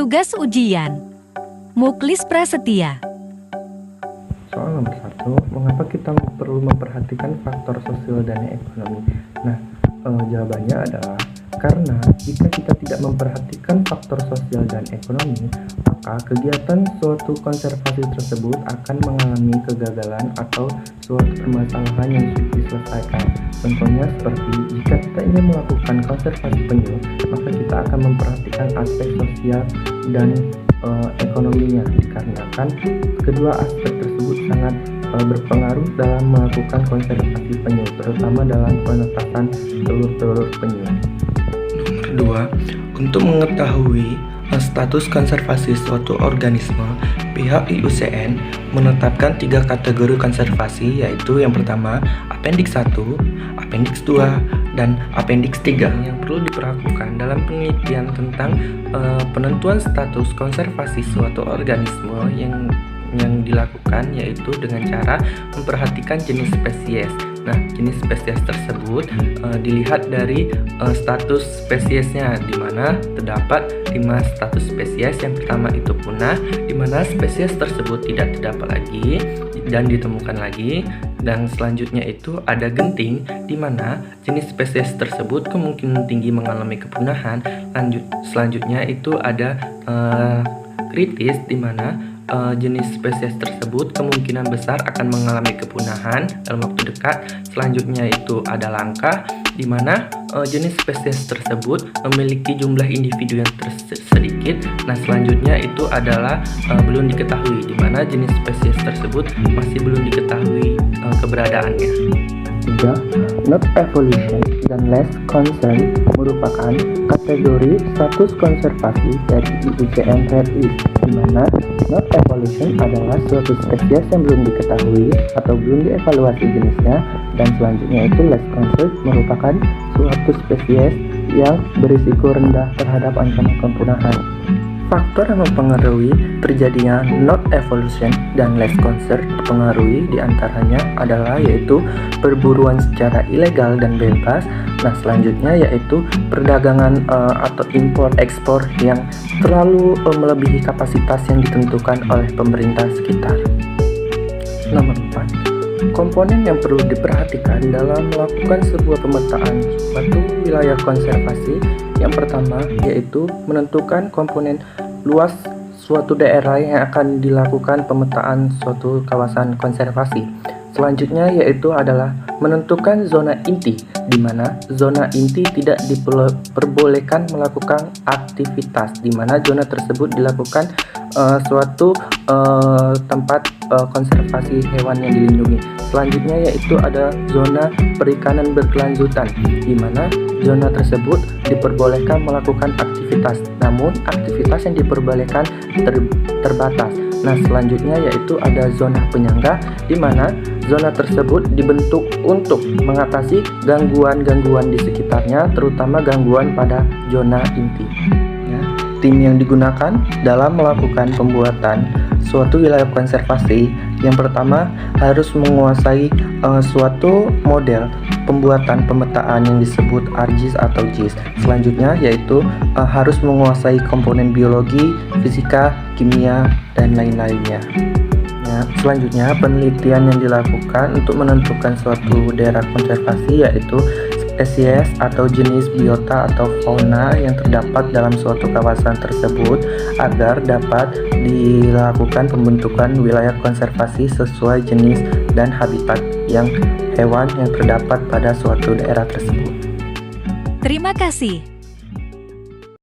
Tugas ujian. Muklis Prasetya. Soal nomor 1, mengapa kita perlu memperhatikan faktor sosial dan ekonomi? Nah, jawabannya adalah karena jika kita tidak memperhatikan faktor sosial dan ekonomi, maka kegiatan suatu konservasi tersebut akan mengalami kegagalan atau suatu permasalahan yang sulit diselesaikan. Contohnya seperti jika kita ingin melakukan konservasi penyu, maka kita akan memperhatikan aspek sosial dan ekonominya, dikarenakan kedua aspek tersebut sangat berpengaruh dalam melakukan konservasi penyu, terutama dalam penetasan telur-telur penyu. Nomor 2, untuk mengetahui status konservasi suatu organisme, pihak IUCN menetapkan 3 kategori konservasi, yaitu yang pertama Appendix 1, Appendix 2, dan Appendix 3 yang perlu diperlakukan dalam penelitian tentang penentuan status konservasi suatu organisme yang dilakukan, yaitu dengan cara memperhatikan jenis spesies. Nah, jenis spesies tersebut dilihat dari status spesiesnya, di mana terdapat 5 status spesies. Yang pertama itu punah, di mana spesies tersebut tidak terdapat lagi dan ditemukan lagi. Dan selanjutnya itu ada genting, di mana jenis spesies tersebut kemungkinan tinggi mengalami kepunahan. Selanjutnya itu ada kritis, di mana jenis spesies tersebut kemungkinan besar akan mengalami kepunahan dalam waktu dekat. Selanjutnya itu ada langka, di mana jenis spesies tersebut memiliki jumlah individu yang sedikit. Nah, selanjutnya itu adalah belum diketahui, di mana jenis spesies tersebut masih belum diketahui keberadaannya. 3. Not evolution dan less concern merupakan kategori status konservasi dari IUCN RI, di mana not evolution adalah suatu spesies yang belum diketahui atau belum dievaluasi jenisnya, dan selanjutnya itu less concern merupakan suatu spesies yang berisiko rendah terhadap ancaman kepunahan. Faktor yang mempengaruhi terjadinya not evolution dan less concern dipengaruhi diantaranya adalah yaitu perburuan secara ilegal dan bebas. Nah, selanjutnya yaitu perdagangan atau impor ekspor yang terlalu melebihi kapasitas yang ditentukan oleh pemerintah sekitar. Nomor 4, komponen yang perlu diperhatikan dalam melakukan sebuah pemetaan suatu wilayah konservasi. Yang pertama yaitu menentukan komponen luas suatu daerah yang akan dilakukan pemetaan suatu kawasan konservasi. Selanjutnya yaitu adalah menentukan zona inti, di mana zona inti tidak diperbolehkan melakukan aktivitas, di mana zona tersebut dilakukan suatu tempat konservasi hewan yang dilindungi. Selanjutnya yaitu ada zona perikanan berkelanjutan, di mana zona tersebut diperbolehkan melakukan aktivitas, namun aktivitas yang diperbolehkan terbatas. Nah, selanjutnya yaitu ada zona penyangga, di mana zona tersebut dibentuk untuk mengatasi gangguan-gangguan di sekitarnya, terutama gangguan pada zona inti. Tim yang digunakan dalam melakukan pembuatan suatu wilayah konservasi, yang pertama harus menguasai suatu model pembuatan pemetaan yang disebut ARGIS atau GIS. Selanjutnya yaitu harus menguasai komponen biologi, fisika, kimia, dan lain-lainnya. Selanjutnya penelitian yang dilakukan untuk menentukan suatu daerah konservasi yaitu spesies atau jenis biota atau fauna yang terdapat dalam suatu kawasan tersebut, agar dapat dilakukan pembentukan wilayah konservasi sesuai jenis dan habitat hewan yang terdapat pada suatu daerah tersebut. Terima kasih.